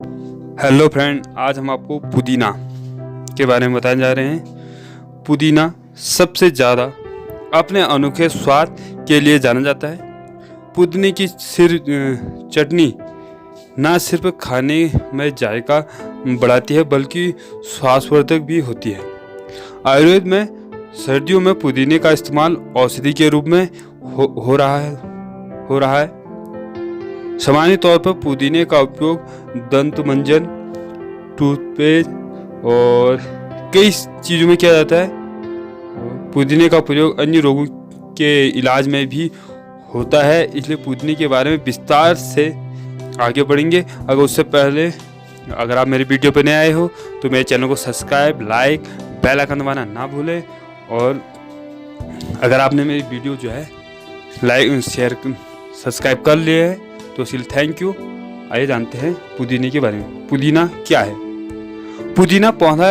Hello friend, आज हम आपको पुदीना के बारे में बताने जा रहे हैं। पुदीना सबसे ज़्यादा अपने अनोखे स्वाद के लिए जाना जाता है। पुदीने की चटनी ना सिर्फ खाने में जायका बढ़ाती है बल्कि स्वास्थ्यवर्धक भी होती है। आयुर्वेद में सर्दियों में पुदीने का इस्तेमाल औषधि के रूप में हो रहा है। सामान्य तौर पर पुदीने का उपयोग दंत मंजन, टूथपेस्ट और कई चीज़ों में किया जाता है। पुदीने का प्रयोग अन्य रोगों के इलाज में भी होता है, इसलिए पुदीने के बारे में विस्तार से आगे बढ़ेंगे। अगर उससे पहले अगर आप मेरे वीडियो पर नए आए हो तो मेरे चैनल को सब्सक्राइब, लाइक, बेल आइकन दबाना ना भूलें। और अगर आपने मेरी वीडियो जो है लाइक, शेयर, सब्सक्राइब कर लिए है तो इसलिए थैंक यू। आइए जानते हैं पुदीने के बारे में। पुदीना क्या है? पुदीना पौधा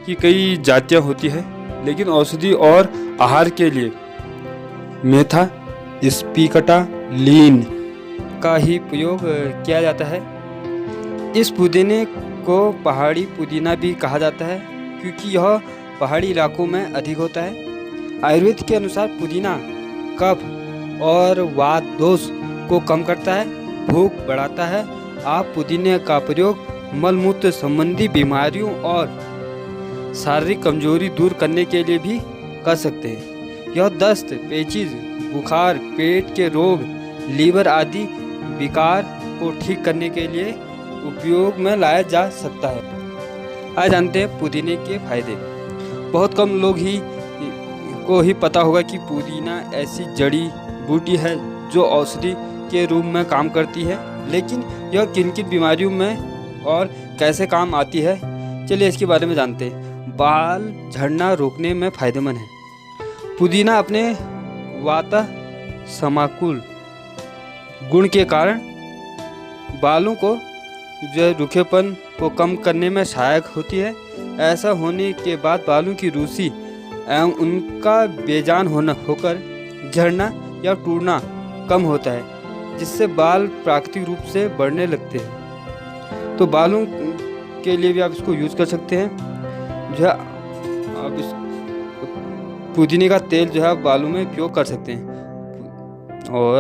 की कई जातियां होती है, लेकिन औषधि और आहार के लिए मेथा स्पिकटा लीन का ही प्रयोग किया जाता है। इस पुदीने को पहाड़ी पुदीना भी कहा जाता है क्योंकि यह पहाड़ी इलाकों में अधिक होता है। आयुर्वेद के अनुसार पुदीना कफ और वात दोष को कम करता है, भूख बढ़ाता है। आप पुदीने का प्रयोग मलमूत्र संबंधी बीमारियों और शारीरिक कमजोरी दूर करने के लिए भी कर सकते हैं। यह दस्त, पेचिश, बुखार, पेट के रोग, लीवर आदि विकार को ठीक करने के लिए उपयोग में लाया जा सकता है। आज जानते हैं पुदीने के फायदे। बहुत कम लोग को ही पता होगा कि पुदीना ऐसी जड़ी बूटी है जो औषधि के रूप में काम करती है, लेकिन यह किन किन बीमारियों में और कैसे काम आती है, चलिए इसके बारे में जानते हैं। बाल झड़ना रोकने में फायदेमंद है। पुदीना अपने वाता समाकुल गुण के कारण बालों को जो रूखेपन को कम करने में सहायक होती है। ऐसा होने के बाद बालों की रूसी एवं उनका बेजान होकर झड़ना या टूटना कम होता है, जिससे बाल प्राकृतिक रूप से बढ़ने लगते हैं। तो बालों के लिए भी आप इसको यूज़ कर सकते हैं। जो है आप इस पुदीने का तेल जो है बालों में उपयोग कर सकते हैं। और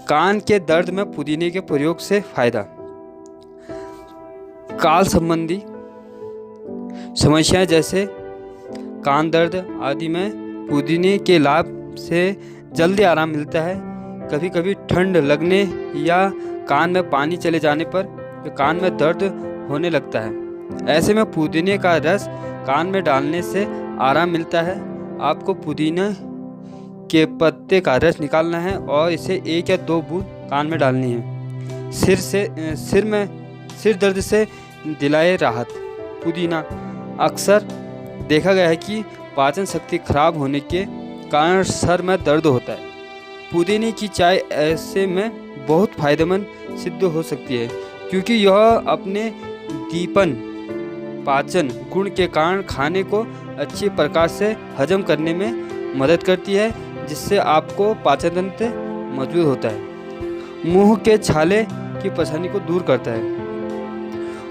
कान के दर्द में पुदीने के प्रयोग से फायदा। काल संबंधी समस्याएं जैसे कान दर्द आदि में पुदीने के लाभ से जल्दी आराम मिलता है। कभी कभी ठंड लगने या कान में पानी चले जाने पर कान में दर्द होने लगता है। ऐसे में पुदीने का रस कान में डालने से आराम मिलता है। आपको पुदीने के पत्ते का रस निकालना है और इसे 1 या 2 बूंद कान में डालनी है। सिर दर्द से दिलाए राहत। पुदीना अक्सर देखा गया है कि पाचन शक्ति खराब होने के कारण सर में दर्द होता है। पुदीने की चाय ऐसे में बहुत फायदेमंद सिद्ध हो सकती है क्योंकि यह अपने दीपन पाचन गुण के कारण खाने को अच्छी प्रकार से हजम करने में मदद करती है, जिससे आपको पाचन तंत्र मजबूत होता है। मुंह के छाले की परेशानी को दूर करता है।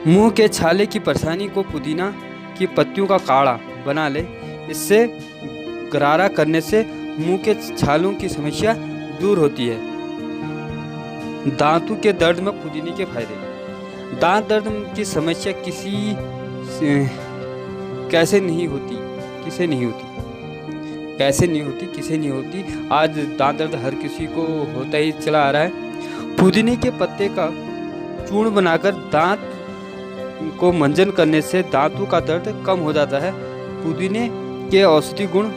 मुंह के छाले की परेशानी को पुदीना की पत्तियों का काढ़ा बना ले। इससे गरारा करने से मुंह के छालों की समस्या दूर होती है। दांतों के दर्द में पुदीने के फायदे। दांत दर्द की समस्या कैसे नहीं होती। आज दांत दर्द हर किसी को होता ही चला आ रहा है। पुदीने के पत्ते का चूर्ण बनाकर दांत को मंजन करने से दांतों का दर्द कम हो जाता है। पुदीने के औषधि गुण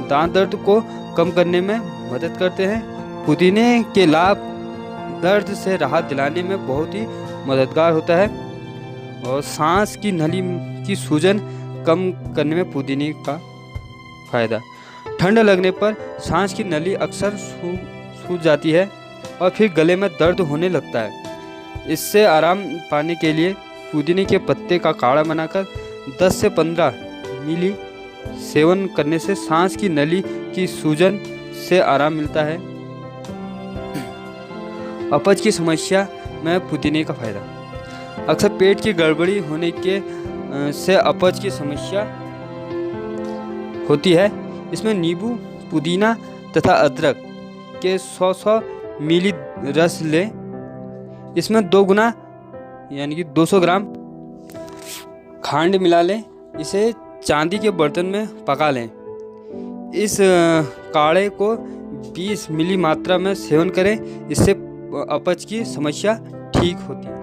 दांत दर्द को कम करने में मदद करते हैं। पुदीने के लाभ दर्द से राहत दिलाने में बहुत ही मददगार होता है और सांस की नली की सूजन कम करने में पुदीने का फायदा। ठंड लगने पर सांस की नली अक्सर सूज जाती है और फिर गले में दर्द होने लगता है। इससे आराम पाने के लिए पुदीने के पत्ते का काढ़ा बनाकर 10 से 15 मिली सेवन करने से सांस की नली की सूजन से आराम मिलता है। अपच की समस्या में पुदीने का फायदा। अक्सर पेट की गड़बड़ी होने के से अपच की समस्या होती है। इसमें नींबू, पुदीना तथा अदरक के 100 मिली रस लें। इसमें 2 गुना यानी कि 200 ग्राम खांड मिला लें। इसे चांदी के बर्तन में पका लें। इस काढ़े को 20 मिली मात्रा में सेवन करें। इससे अपच की समस्या ठीक होती है।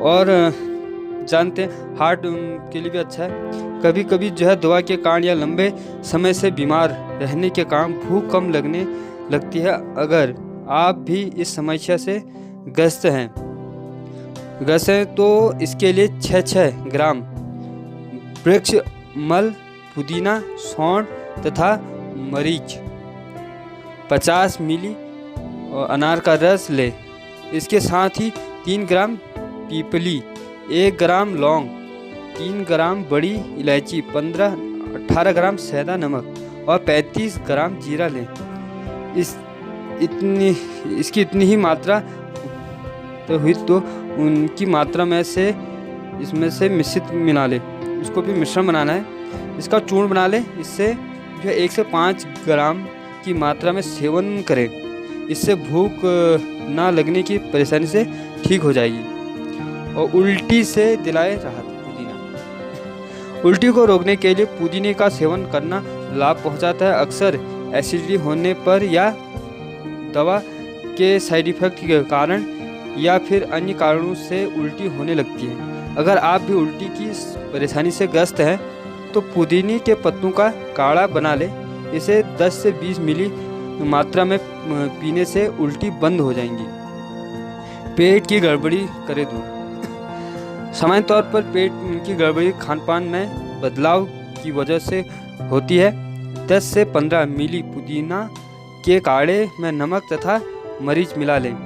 और जानते हैं हार्ट के लिए भी अच्छा है। कभी कभी जो है दवा के कारण या लंबे समय से बीमार रहने के कारण भूख कम लगने लगती है। अगर आप भी इस समस्या से ग्रस्त हैं तो इसके लिए 6 ग्राम वृक्ष मल, पुदीना, सौंठ तथा मरीच, 50 मिली अनार का रस ले। इसके साथ ही 3 ग्राम पीपली, 1 ग्राम लौंग, 3 ग्राम बड़ी इलायची, 18 ग्राम सैदा नमक और 35 ग्राम जीरा लें। इसकी इतनी ही मात्रा तो हुई तो उनकी मात्रा में से इसमें से मिश्रित मिला ले। इसको भी मिश्रण बनाना है। इसका चूर्ण बना ले। इससे जो है 1 से 5 ग्राम की मात्रा में सेवन करें। इससे भूख ना लगने की परेशानी से ठीक हो जाएगी। और उल्टी से दिलाए राहत। पुदीना उल्टी को रोकने के लिए पुदीने का सेवन करना लाभ पहुंचाता है। अक्सर एसिडिटी होने पर या दवा के साइड इफेक्ट के कारण या फिर अन्य कारणों से उल्टी होने लगती है। अगर आप भी उल्टी की परेशानी से ग्रस्त हैं तो पुदीने के पत्तों का काढ़ा बना ले। इसे 10 से 20 मिली मात्रा में पीने से उल्टी बंद हो जाएंगी। पेट की गड़बड़ी करे दूर। सामान्य तौर पर पेट की गड़बड़ी खानपान में बदलाव की वजह से होती है। 10 से 15 मिली पुदीना के काढ़े में नमक तथा मरीच मिला लें।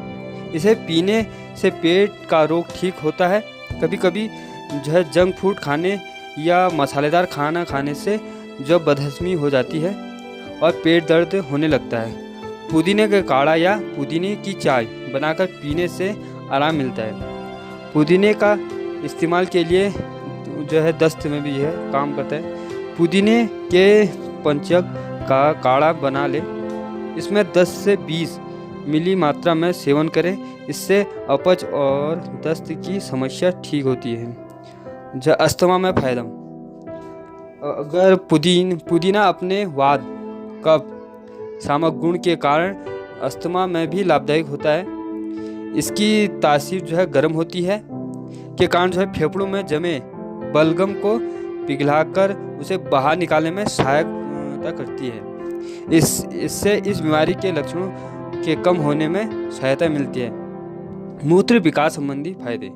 इसे पीने से पेट का रोग ठीक होता है। कभी कभी जो है जंक फूड खाने या मसालेदार खाना खाने से जो बदहजमी हो जाती है और पेट दर्द होने लगता है। पुदीने का काढ़ा या पुदीने की चाय बनाकर पीने से आराम मिलता है। पुदीने का इस्तेमाल के लिए जो है दस्त में भी यह काम करता है। पुदीने के पंचक का काढ़ा बना ले। इसमें 10 से 20 मिली मात्रा में सेवन करें। इससे अपच और दस्त की समस्या ठीक होती है। जो अस्थमा में फायदा, अगर पुदीना अपने वात, कफ, शामक गुण के कारण अस्थमा में भी लाभदायक होता है। इसकी तासीर जो है गर्म होती है के कारण जो है फेफड़ों में जमे बलगम को पिघलाकर उसे बाहर निकालने में सहायता करती है। इससे इस बीमारी के लक्षणों के कम होने में सहायता मिलती है। मूत्र विकास संबंधी फायदे,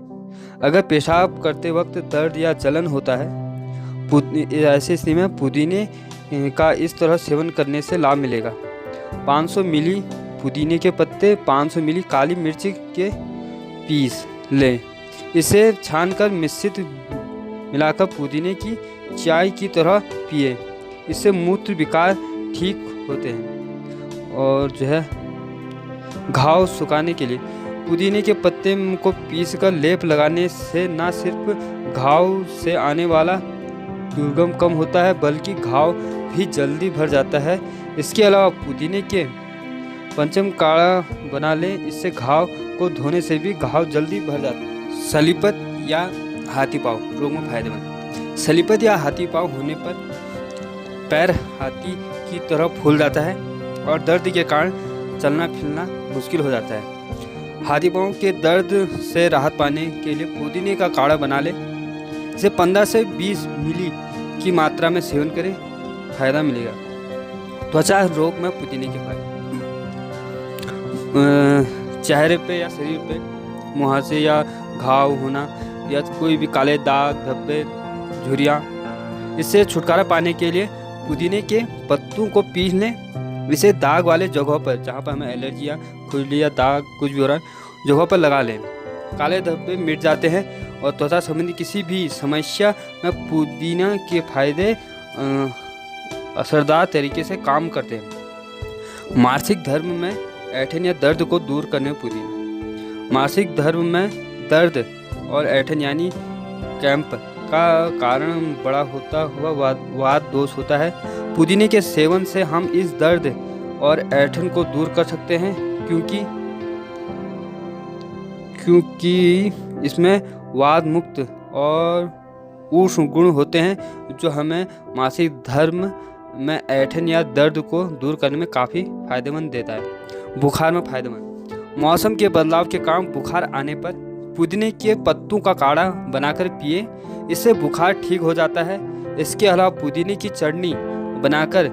अगर पेशाब करते वक्त दर्द या जलन होता है, ऐसी स्थिति में पुदीने का इस तरह सेवन करने से लाभ मिलेगा। 500 मिली पुदीने के पत्ते, 500 मिली काली मिर्च के पीस लें। इसे छानकर मिश्रित मिलाकर पुदीने की चाय की तरह पिए। इससे मूत्र विकार ठीक होते हैं। और जो है घाव सुखाने के लिए पुदीने के पत्ते को पीसकर लेप लगाने से न सिर्फ घाव से आने वाला दुर्गम कम होता है बल्कि घाव भी जल्दी भर जाता है। इसके अलावा पुदीने के पंचम काढ़ा बना लें। इससे घाव को धोने से भी घाव जल्दी भर जाता है। सलीपत या हाथी पाँव रोग में फायदेमंद। सलीपत या हाथी पाँव होने पर पैर हाथी की तरह फूल जाता है और दर्द के कारण चलना फिरना मुश्किल हो जाता है। हाथी पाँव के दर्द से राहत पाने के लिए पुदीने का काढ़ा बना ले। इसे 15 से 20 मिली की मात्रा में सेवन करें, फायदा मिलेगा। त्वचा रोग में पुदीने के फायदे, चेहरे पे या शरीर पे मुहासे या घाव होना या कोई भी काले दाग, धब्बे, झुर्रियाँ, इससे छुटकारा पाने के लिए पुदीने के पत्तों को पीस लें। इसे दाग वाले जगहों पर, जहाँ पर हमें एलर्जी या खुजली या दाग कुछ भी हो रहा है, जगहों पर लगा लें। काले धब्बे मिट जाते हैं और त्वचा संबंधी किसी भी समस्या में पुदीना के फायदे असरदार तरीके से काम करते हैं। मासिक धर्म में ऐंठन या दर्द को दूर करने में पुदीना। मासिक धर्म में दर्द और ऐंठन यानी कैंप का कारण बड़ा होता हुआ वात दोष होता है। पुदीने के सेवन से हम इस दर्द और ऐंठन को दूर कर सकते हैं, क्योंकि इसमें वात मुक्त और उष्ण गुण होते हैं जो हमें मासिक धर्म में ऐंठन या दर्द को दूर करने में काफ़ी फायदेमंद देता है। बुखार में फायदेमंद। मौसम के बदलाव के कारण बुखार आने पर पुदीने के पत्तों का काढ़ा बनाकर पिए, इससे बुखार ठीक हो जाता है। इसके अलावा पुदीने की चटनी बनाकर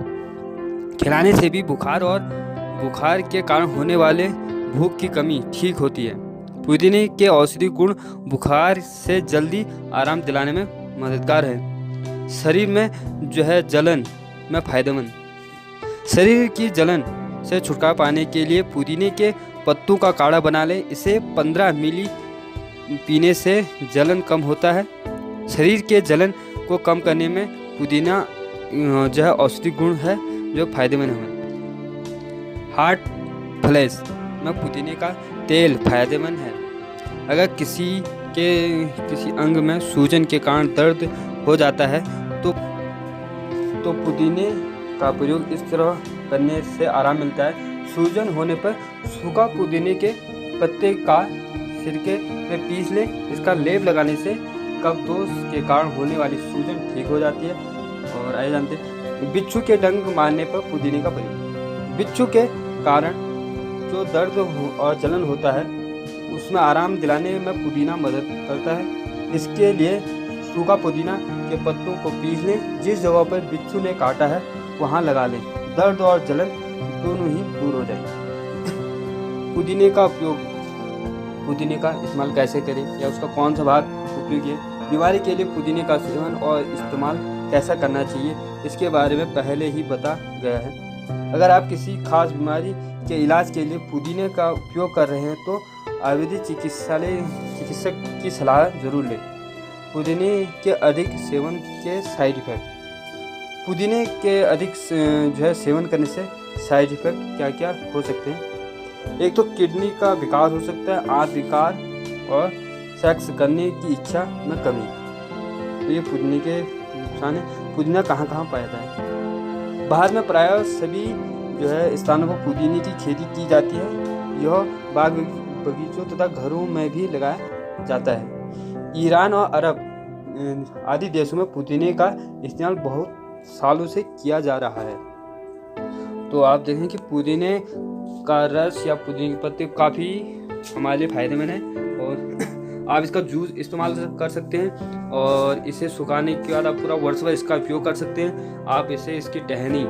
खिलाने से भी बुखार के कारण होने वाले भूख की कमी ठीक होती है। पुदीने के औषधि गुण बुखार से जल्दी आराम दिलाने में मददगार है। शरीर में जलन में फायदेमंद। शरीर की जलन से छुटकारा पाने के लिए पुदीने के पत्तों का काढ़ा बना लें। इसे 15 मिली पीने से जलन कम होता है। शरीर के जलन को कम करने में पुदीना औषधि गुण है जो फायदेमंद है। हार्ट फ्लैश में पुदीने का तेल फायदेमंद है। अगर किसी अंग में सूजन के कारण दर्द हो जाता है तो पुदीने का प्रयोग इस तरह करने से आराम मिलता है। सूजन होने पर सूखा पुदीने के पत्ते का सिरके में पीस लें। इसका लेप लगाने से कब्ज के कारण होने वाली सूजन ठीक हो जाती है। और आइए जानते हैं बिच्छू के डंक मारने पर पुदीने का प्रयोग। बिच्छू के कारण जो दर्द और जलन होता है उसमें आराम दिलाने में पुदीना मदद करता है। इसके लिए सूखा पुदीना के पत्तों को पीस लें। जिस जगह पर बिच्छू ने काटा है वहाँ लगा लें। दर्द और जलन दोनों ही दूर हो जाएंगे। पुदीने का उपयोग, पुदीने का इस्तेमाल कैसे करें या उसका कौन सा भाग उपयोगी है, बीमारी के लिए पुदीने का सेवन और इस्तेमाल कैसा करना चाहिए, इसके बारे में पहले ही बता गया है। अगर आप किसी खास बीमारी के इलाज के लिए पुदीने का उपयोग कर रहे हैं तो आयुर्वेदिक चिकित्सक की सलाह जरूर लें। पुदीने के अधिक सेवन के साइड इफ़ेक्ट। पुदीने के अधिक सेवन करने से साइड इफ़ेक्ट क्या क्या हो सकते हैं। एक तो किडनी का विकार हो सकता है, आंत विकार और सेक्स करने की इच्छा में कमी। तो ये पुदीने के नुकसान है। पुदीना कहाँ कहाँ पाया जाता है। भारत में प्रायः सभी स्थानों पर पुदीने की खेती की जाती है। यह बाग बगीचों तथा घरों में भी लगाया जाता है। ईरान और अरब आदि देशों में पुदीने का इस्तेमाल बहुत सालों से किया जा रहा है। तो आप देखें कि पुदीने का रस या पुदीने के पत्ते काफ़ी हमारे लिए फायदेमंद है और आप इसका जूस इस्तेमाल कर सकते हैं और इसे सुखाने के बाद आप पूरा वर्ष भर इसका उपयोग कर सकते हैं। आप इसकी टहनी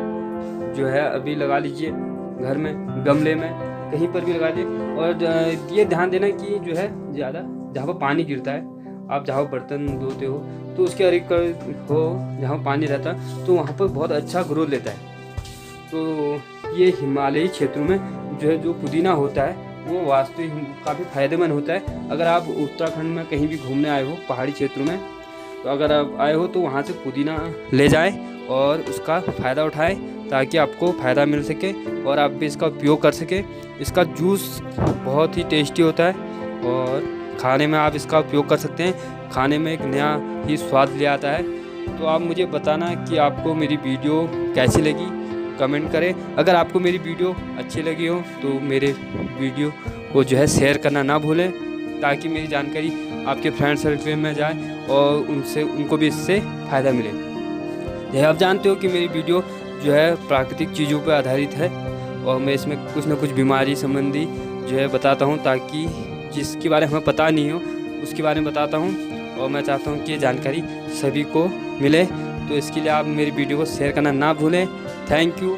अभी लगा लीजिए घर में, गमले में, कहीं पर भी लगा लीजिए। और ये ध्यान देना कि ज़्यादा जहाँ पर पानी गिरता है, आप जहाँ बर्तन धोते हो तो उसके अधिक हो जहाँ पानी रहता है तो वहाँ पर बहुत अच्छा ग्रोथ लेता है। तो ये हिमालयी क्षेत्रों में जो पुदीना होता है वो वास्तविक काफ़ी फायदेमंद होता है। अगर आप उत्तराखंड में कहीं भी घूमने आए हो पहाड़ी क्षेत्रों में, तो अगर आप आए हो तो वहाँ से पुदीना ले जाएं और उसका फ़ायदा उठाएं ताकि आपको फ़ायदा मिल सके और आप भी इसका उपयोग कर सकें। इसका जूस बहुत ही टेस्टी होता है और खाने में आप इसका उपयोग कर सकते हैं। खाने में एक नया ही स्वाद ले आता है। तो आप मुझे बताना कि आपको मेरी वीडियो कैसी लगी, कमेंट करें। अगर आपको मेरी वीडियो अच्छी लगी हो तो मेरे वीडियो को शेयर करना ना भूलें ताकि मेरी जानकारी आपके फ्रेंड सर्कल में जाए और उनको भी इससे फ़ायदा मिले। आप जानते हो कि मेरी वीडियो प्राकृतिक चीज़ों पर आधारित है और मैं इसमें कुछ न कुछ बीमारी संबंधी बताता हूँ ताकि जिसके बारे में हमें पता नहीं हो उसके बारे में बताता हूँ और मैं चाहता हूँ कि ये जानकारी सभी को मिले। तो इसके लिए आप मेरी वीडियो को शेयर करना ना भूलें। Thank you.